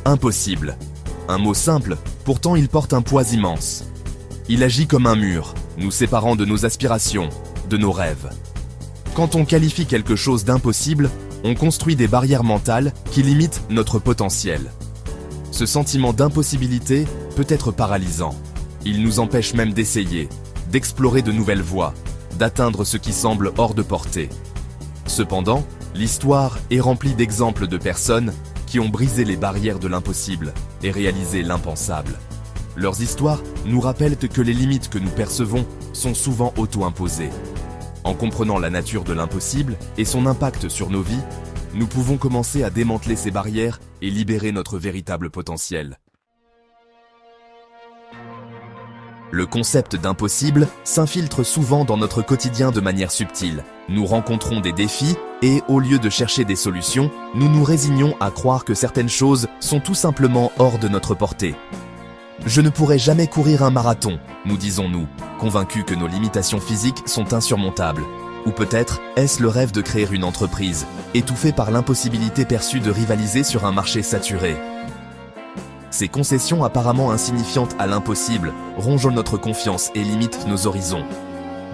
Impossible. Un mot simple, pourtant il porte un poids immense. Il agit comme un mur, nous séparant de nos aspirations, de nos rêves. Quand on qualifie quelque chose d'impossible, on construit des barrières mentales qui limitent notre potentiel. Ce sentiment d'impossibilité peut être paralysant. Il nous empêche même d'essayer, d'explorer de nouvelles voies, d'atteindre ce qui semble hors de portée. Cependant, l'histoire est remplie d'exemples de personnes qui ont brisé les barrières de l'impossible et réalisé l'impensable. Leurs histoires nous rappellent que les limites que nous percevons sont souvent auto-imposées. En comprenant la nature de l'impossible et son impact sur nos vies, nous pouvons commencer à démanteler ces barrières et libérer notre véritable potentiel. Le concept d'impossible s'infiltre souvent dans notre quotidien de manière subtile. Nous rencontrons des défis et, au lieu de chercher des solutions, nous nous résignons à croire que certaines choses sont tout simplement hors de notre portée. Je ne pourrai jamais courir un marathon, nous disons-nous, convaincus que nos limitations physiques sont insurmontables. Ou peut-être est-ce le rêve de créer une entreprise, étouffé par l'impossibilité perçue de rivaliser sur un marché saturé. Ces concessions apparemment insignifiantes à l'impossible rongent notre confiance et limitent nos horizons.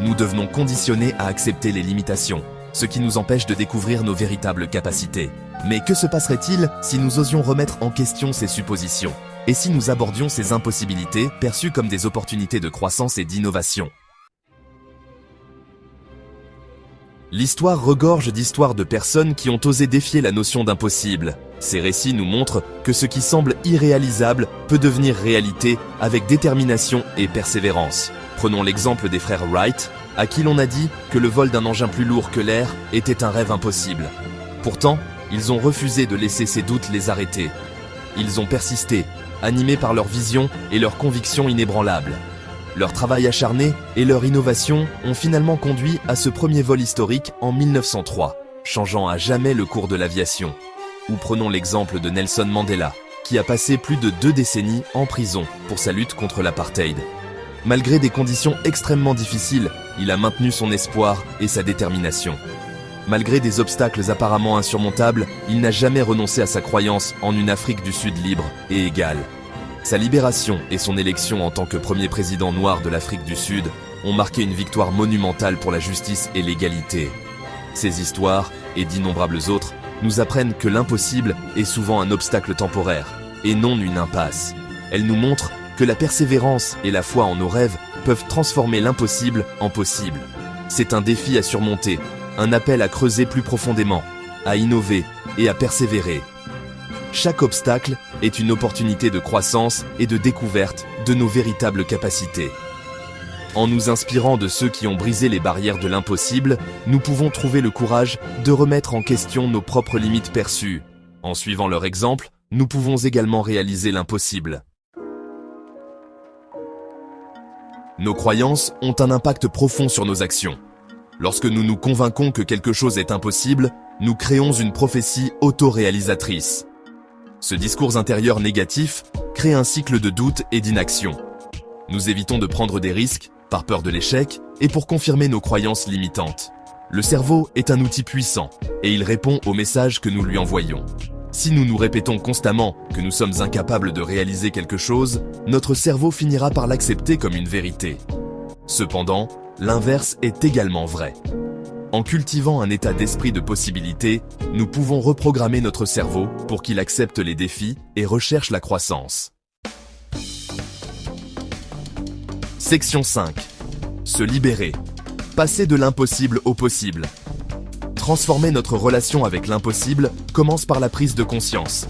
Nous devenons conditionnés à accepter les limitations, ce qui nous empêche de découvrir nos véritables capacités. Mais que se passerait-il si nous osions remettre en question ces suppositions? Et si nous abordions ces impossibilités perçues comme des opportunités de croissance et d'innovation? L'histoire regorge d'histoires de personnes qui ont osé défier la notion d'impossible. Ces récits nous montrent que ce qui semble irréalisable peut devenir réalité avec détermination et persévérance. Prenons l'exemple des frères Wright, à qui l'on a dit que le vol d'un engin plus lourd que l'air était un rêve impossible. Pourtant, ils ont refusé de laisser ces doutes les arrêter. Ils ont persisté, animés par leur vision et leurs convictions inébranlables. Leur travail acharné et leur innovation ont finalement conduit à ce premier vol historique en 1903, changeant à jamais le cours de l'aviation. Ou prenons l'exemple de Nelson Mandela, qui a passé plus de 2 décennies en prison pour sa lutte contre l'apartheid. Malgré des conditions extrêmement difficiles, il a maintenu son espoir et sa détermination. Malgré des obstacles apparemment insurmontables, il n'a jamais renoncé à sa croyance en une Afrique du Sud libre et égale. Sa libération et son élection en tant que premier président noir de l'Afrique du Sud ont marqué une victoire monumentale pour la justice et l'égalité. Ces histoires, et d'innombrables autres, nous apprennent que l'impossible est souvent un obstacle temporaire, et non une impasse. Elles nous montrent que la persévérance et la foi en nos rêves peuvent transformer l'impossible en possible. C'est un défi à surmonter, un appel à creuser plus profondément, à innover et à persévérer. Chaque obstacle est une opportunité de croissance et de découverte de nos véritables capacités. En nous inspirant de ceux qui ont brisé les barrières de l'impossible, nous pouvons trouver le courage de remettre en question nos propres limites perçues. En suivant leur exemple, nous pouvons également réaliser l'impossible. Nos croyances ont un impact profond sur nos actions. Lorsque nous nous convainquons que quelque chose est impossible, nous créons une prophétie auto-réalisatrice. Ce discours intérieur négatif crée un cycle de doute et d'inaction. Nous évitons de prendre des risques, par peur de l'échec, et pour confirmer nos croyances limitantes. Le cerveau est un outil puissant, et il répond aux messages que nous lui envoyons. Si nous nous répétons constamment que nous sommes incapables de réaliser quelque chose, notre cerveau finira par l'accepter comme une vérité. Cependant, l'inverse est également vrai. En cultivant un état d'esprit de possibilité, nous pouvons reprogrammer notre cerveau pour qu'il accepte les défis et recherche la croissance. Section 5. Se libérer. Passer de l'impossible au possible. Transformer notre relation avec l'impossible commence par la prise de conscience.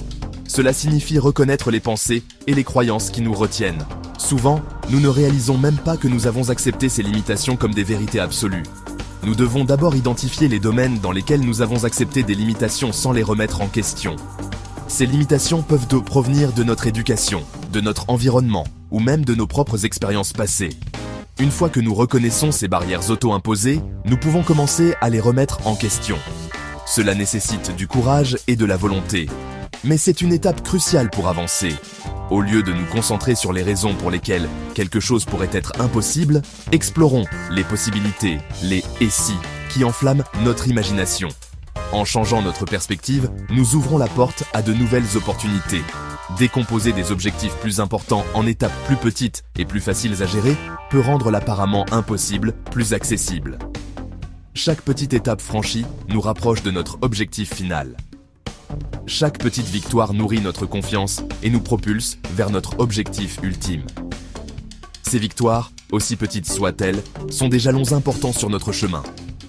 Cela signifie reconnaître les pensées et les croyances qui nous retiennent. Souvent, nous ne réalisons même pas que nous avons accepté ces limitations comme des vérités absolues. Nous devons d'abord identifier les domaines dans lesquels nous avons accepté des limitations sans les remettre en question. Ces limitations peuvent provenir de notre éducation, de notre environnement ou même de nos propres expériences passées. Une fois que nous reconnaissons ces barrières auto-imposées, nous pouvons commencer à les remettre en question. Cela nécessite du courage et de la volonté. Mais c'est une étape cruciale pour avancer. Au lieu de nous concentrer sur les raisons pour lesquelles quelque chose pourrait être impossible, explorons les possibilités, les « et si » qui enflamment notre imagination. En changeant notre perspective, nous ouvrons la porte à de nouvelles opportunités. Décomposer des objectifs plus importants en étapes plus petites et plus faciles à gérer peut rendre l'apparemment impossible plus accessible. Chaque petite étape franchie nous rapproche de notre objectif final. Chaque petite victoire nourrit notre confiance et nous propulse vers notre objectif ultime. Ces victoires, aussi petites soient-elles, sont des jalons importants sur notre chemin.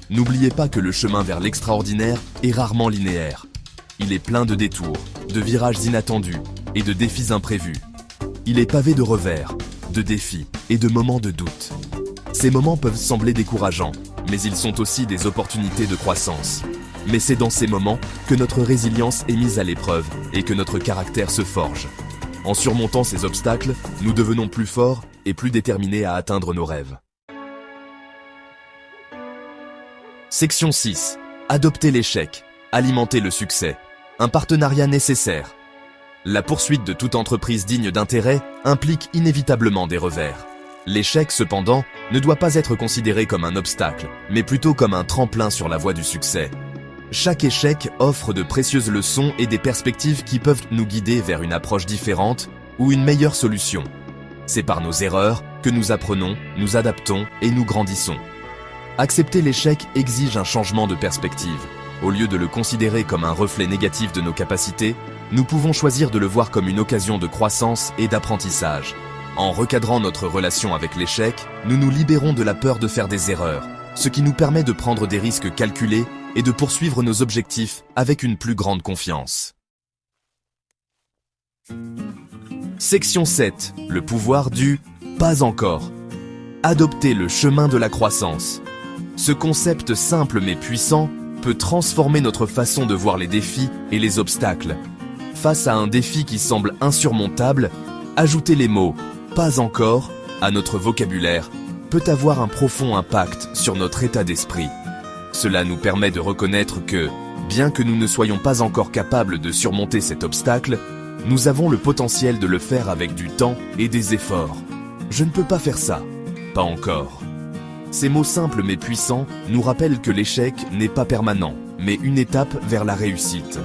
N'oubliez pas que le chemin vers l'extraordinaire est rarement linéaire. Il est plein de détours, de virages inattendus et de défis imprévus. Il est pavé de revers, de défis et de moments de doute. Ces moments peuvent sembler décourageants, mais ils sont aussi des opportunités de croissance. Mais c'est dans ces moments que notre résilience est mise à l'épreuve et que notre caractère se forge. En surmontant ces obstacles, nous devenons plus forts et plus déterminés à atteindre nos rêves. Section 6. Adopter l'échec. Alimenter le succès. Un partenariat nécessaire. La poursuite de toute entreprise digne d'intérêt implique inévitablement des revers. L'échec, cependant, ne doit pas être considéré comme un obstacle, mais plutôt comme un tremplin sur la voie du succès. Chaque échec offre de précieuses leçons et des perspectives qui peuvent nous guider vers une approche différente ou une meilleure solution. C'est par nos erreurs que nous apprenons, nous adaptons et nous grandissons. Accepter l'échec exige un changement de perspective. Au lieu de le considérer comme un reflet négatif de nos capacités, nous pouvons choisir de le voir comme une occasion de croissance et d'apprentissage. En recadrant notre relation avec l'échec, nous nous libérons de la peur de faire des erreurs, ce qui nous permet de prendre des risques calculés et de poursuivre nos objectifs avec une plus grande confiance. Section 7. Le pouvoir du « pas encore ». Adopter le chemin de la croissance. Ce concept simple mais puissant peut transformer notre façon de voir les défis et les obstacles. Face à un défi qui semble insurmontable, ajouter les mots « pas encore » à notre vocabulaire peut avoir un profond impact sur notre état d'esprit. Cela nous permet de reconnaître que, bien que nous ne soyons pas encore capables de surmonter cet obstacle, nous avons le potentiel de le faire avec du temps et des efforts. Je ne peux pas faire ça. Pas encore. Ces mots simples mais puissants nous rappellent que l'échec n'est pas permanent, mais une étape vers la réussite.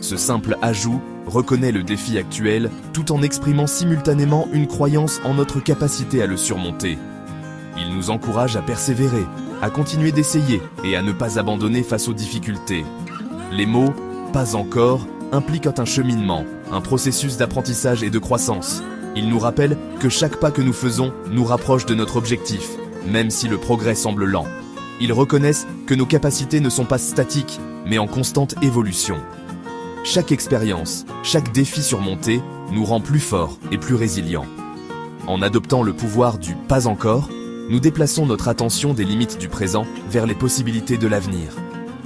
Ce simple ajout reconnaît le défi actuel tout en exprimant simultanément une croyance en notre capacité à le surmonter. Il nous encourage à persévérer, à continuer d'essayer et à ne pas abandonner face aux difficultés. Les mots « pas encore » impliquent un cheminement, un processus d'apprentissage et de croissance. Ils nous rappellent que chaque pas que nous faisons nous rapproche de notre objectif, même si le progrès semble lent. Ils reconnaissent que nos capacités ne sont pas statiques, mais en constante évolution. Chaque expérience, chaque défi surmonté nous rend plus forts et plus résilients. En adoptant le pouvoir du « pas encore », nous déplaçons notre attention des limites du présent vers les possibilités de l'avenir.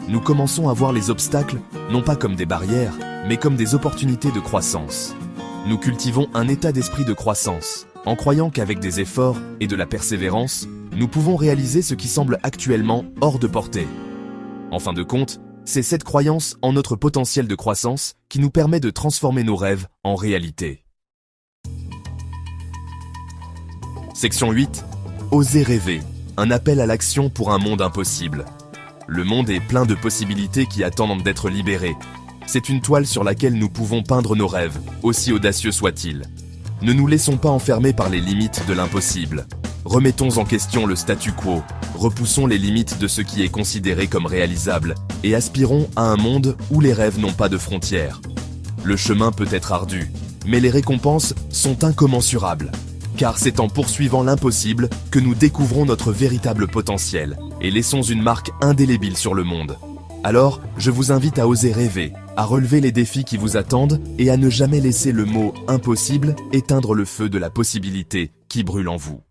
Nous commençons à voir les obstacles non pas comme des barrières, mais comme des opportunités de croissance. Nous cultivons un état d'esprit de croissance, en croyant qu'avec des efforts et de la persévérance, nous pouvons réaliser ce qui semble actuellement hors de portée. En fin de compte, c'est cette croyance en notre potentiel de croissance qui nous permet de transformer nos rêves en réalité. Section 8. Oser rêver. Un appel à l'action pour un monde impossible. Le monde est plein de possibilités qui attendent d'être libérées. C'est une toile sur laquelle nous pouvons peindre nos rêves, aussi audacieux soient-ils. Ne nous laissons pas enfermer par les limites de l'impossible. Remettons en question le statu quo, repoussons les limites de ce qui est considéré comme réalisable et aspirons à un monde où les rêves n'ont pas de frontières. Le chemin peut être ardu, mais les récompenses sont incommensurables. Car c'est en poursuivant l'impossible que nous découvrons notre véritable potentiel et laissons une marque indélébile sur le monde. Alors, je vous invite à oser rêver, à relever les défis qui vous attendent et à ne jamais laisser le mot « impossible » éteindre le feu de la possibilité qui brûle en vous.